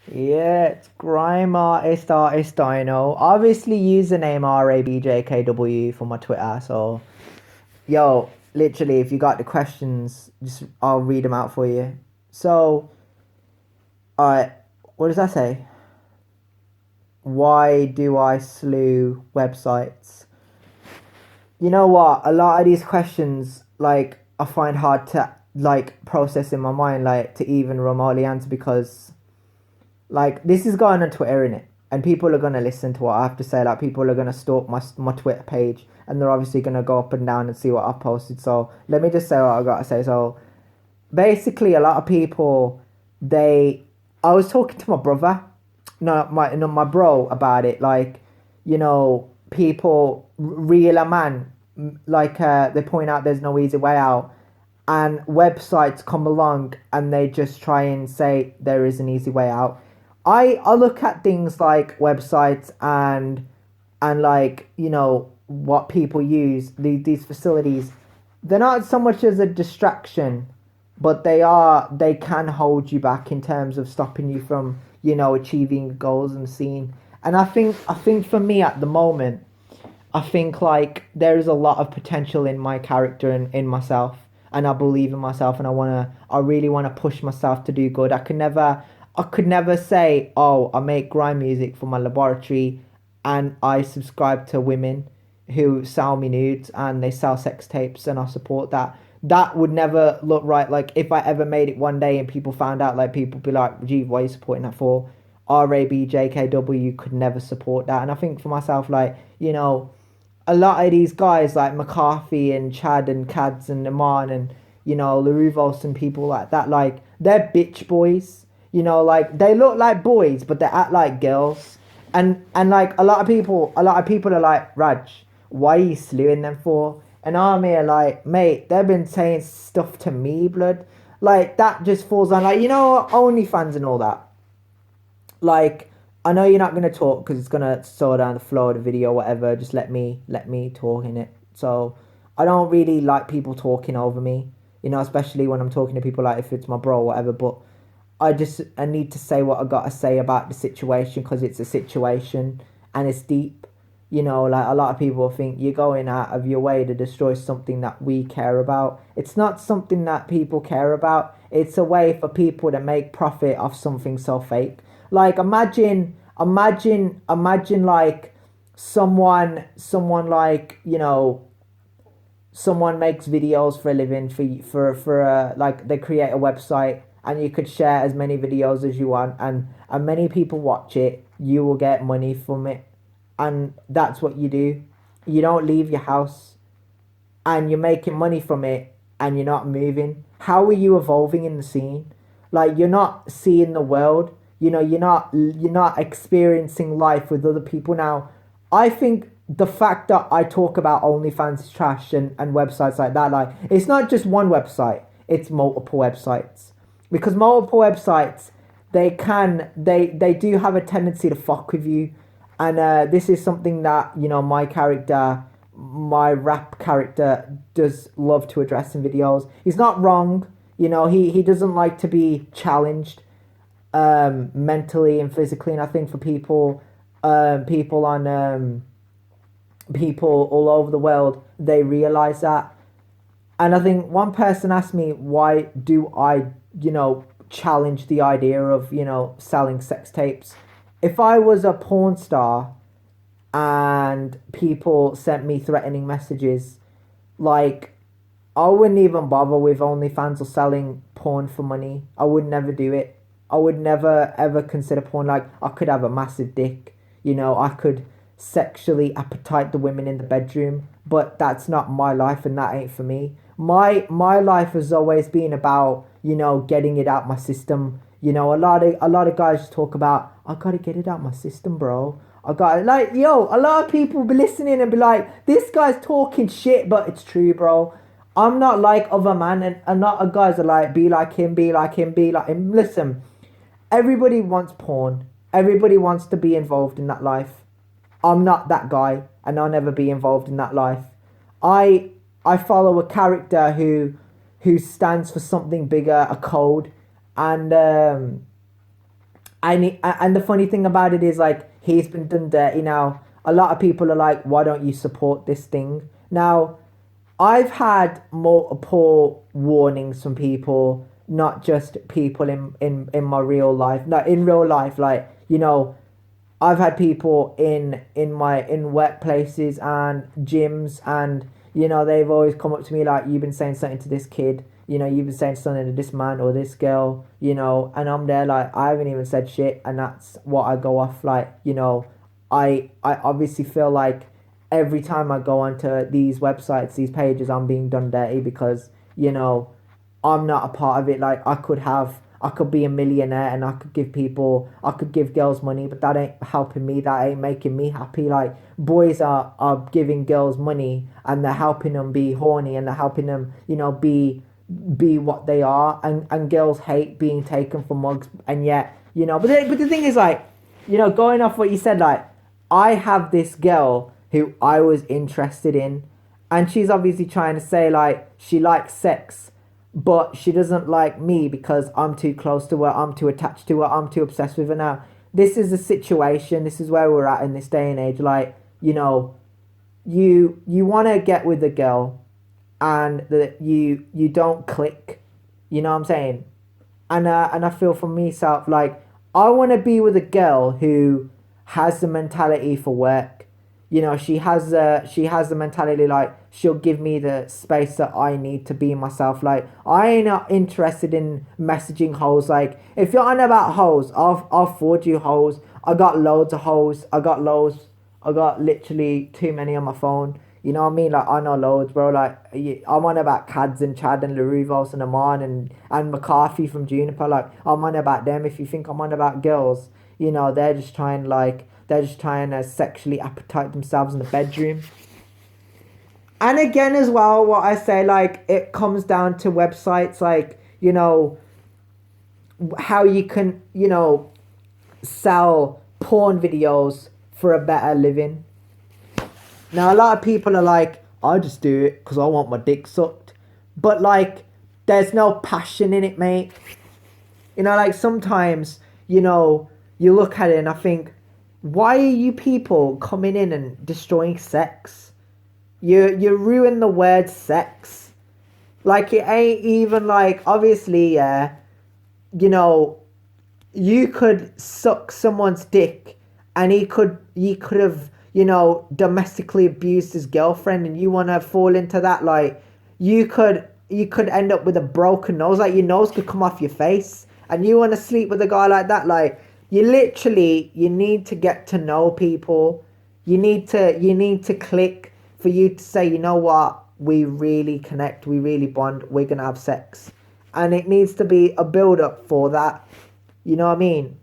Yeah, it's grime artist Dino. Obviously username RABJKW for my Twitter. So yo, literally, if you got the questions, just I'll read them out for you. So, alright, what does that say? Why do I slew websites? You know what? A lot of these questions, like, I find hard to like process in my mind, like to even remotely answer because like this is going on Twitter, innit? And people are gonna listen to what I have to say. Like people are gonna stalk my Twitter page, and they're obviously gonna go up and down and see what I've posted. So let me just say what I gotta say. So basically, a lot of people, they, I was talking to my brother, no, my bro about it. Like, people reel a man, like they point out there's no easy way out, and websites come along and they just try and say there is an easy way out. I look at things like websites and like what people use these facilities. They're not so much as a distraction, but they can hold you back in terms of stopping you from achieving goals and seeing. And I think for me at the moment, I think like there is a lot of potential in my character and in myself, and I believe in myself, and I really wanna push myself to do good. I could never say, oh, I make grime music for my laboratory, and I subscribe to women who sell me nudes and they sell sex tapes, and I support that. That would never look right. Like if I ever made it one day and people found out, like people be like, "Gee, why are you supporting that for?" RABJKW could never support that, and I think for myself, like a lot of these guys like McCarthy and Chad and Cads and Aman and Laruvos and people like that, like they're bitch boys. Like they look like boys, but they act like girls. And like a lot of people are like, Raj, why are you slewing them for? And I'm here like, mate, they've been saying stuff to me, blood. Like that just falls on like OnlyFans and all that. Like I know you're not gonna talk because it's gonna slow down the flow of the video, or whatever. Just let me talk in it. So I don't really like people talking over me, especially when I'm talking to people, like if it's my bro or whatever. But I need to say what I gotta say about the situation because it's a situation and it's deep. Like a lot of people think you're going out of your way to destroy something that we care about. It's not something that people care about. It's a way for people to make profit off something so fake. Like imagine like someone like someone makes videos for a living for like they create a website and you could share as many videos as you want and many people watch it, you will get money from it. And that's what you do. You don't leave your house and you're making money from it and you're not moving. How are you evolving in the scene? Like you're not seeing the world. You're not experiencing life with other people. Now I think the fact that I talk about OnlyFans is trash and websites like that, like it's not just one website, it's multiple websites. Because multiple websites, they do have a tendency to fuck with you. And this is something that, my rap character does love to address in videos. He's not wrong. He doesn't like to be challenged mentally and physically. And I think for people all over the world, they realize that. And I think one person asked me, why do I, challenge the idea of, selling sex tapes? If I was a porn star and people sent me threatening messages, like, I wouldn't even bother with OnlyFans or selling porn for money. I would never do it. I would never ever consider porn. Like I could have a massive dick, I could sexually appetite the women in the bedroom, but that's not my life and that ain't for me. My life has always been about, getting it out my system. A lot of guys talk about I gotta get it out my system, bro. I got like a lot of people be listening and be like, this guy's talking shit, but it's true, bro. I'm not like other man, and a lot of guys are like, be like him, be like him, be like him. Listen, everybody wants porn. Everybody wants to be involved in that life. I'm not that guy, and I'll never be involved in that life. I I follow a character who stands for something bigger, a code, and And the funny thing about it is, like, he's been done dirty now. A lot of people are like, why don't you support this thing? Now, I've had multiple warnings from people, not just people in my real life. No, in real life, like, I've had people in workplaces and gyms, and they've always come up to me like, you've been saying something to this kid, you've been saying something to this man or this girl, and I'm there like, I haven't even said shit, and that's what I go off like. I obviously feel like every time I go onto these websites, these pages, I'm being done dirty because I'm not a part of it. Like, I could be a millionaire and I could give girls money, but that ain't helping me. That ain't making me happy. Like, boys are giving girls money and they're helping them be horny, and they're helping them, be what they are. And girls hate being taken for mugs. And yet, but the thing is, like, going off what you said, like, I have this girl who I was interested in, and she's obviously trying to say like she likes sex, but she doesn't like me because I'm too close to her, I'm too attached to her, I'm too obsessed with her. Now, this is a situation, this is where we're at in this day and age. Like, you want to get with a girl, and that you don't click, you know what I'm saying? And I feel for myself, like, I want to be with a girl who has the mentality for work. She has the mentality, like, she'll give me the space that I need to be myself. Like, I ain't not interested in messaging hoes. Like, if you're on about hoes, I'll forward you hoes. I got loads of hoes. I got loads. I got literally too many on my phone. You know what I mean? Like, I know loads, bro. Like, I'm on about Cads and Chad and Laruvos and Amon and McCarthy from Juniper. Like, I'm on about them. If you think I'm on about girls, they're just trying to sexually appetite themselves in the bedroom. And again, as well, what I say, like, it comes down to websites, like, how you can, sell porn videos for a better living. Now, a lot of people are like, I just do it because I want my dick sucked. But, like, there's no passion in it, mate. Like, sometimes, you look at it and I think, why are you people coming in and destroying sex? You ruin the word sex. Like, it ain't even like, obviously, yeah, you could suck someone's dick and he could have, domestically abused his girlfriend, and you want to fall into that. Like, you could end up with a broken nose. Like, your nose could come off your face, and you want to sleep with a guy like that. Like, you need to get to know people. You need to click for you to say, you know what, we really connect, we really bond, we're gonna have sex. And it needs to be a build up for that. You know what I mean?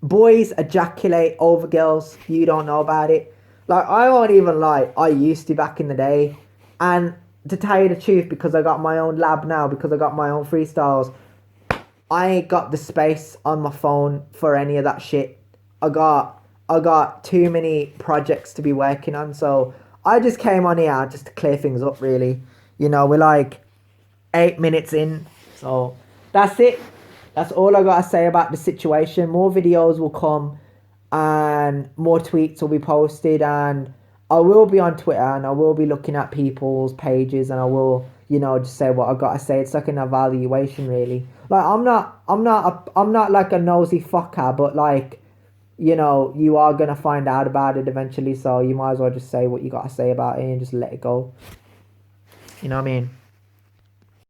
Boys ejaculate over girls. You don't know about it. Like, I won't even lie, I used to back in the day. And to tell you the truth, because I got my own lab now, because I got my own freestyles, I ain't got the space on my phone for any of that shit. I got too many projects to be working on, so I just came on here just to clear things up, really. We're like 8 minutes in, so that's it. That's all I gotta say about the situation. More videos will come, and more tweets will be posted, and I will be on Twitter, and I will be looking at people's pages, and I will, just say what I gotta say. It's like an evaluation, really. Like, I'm not like a nosy fucker, but, like, you are gonna find out about it eventually, so you might as well just say what you gotta say about it and just let it go. You know what I mean?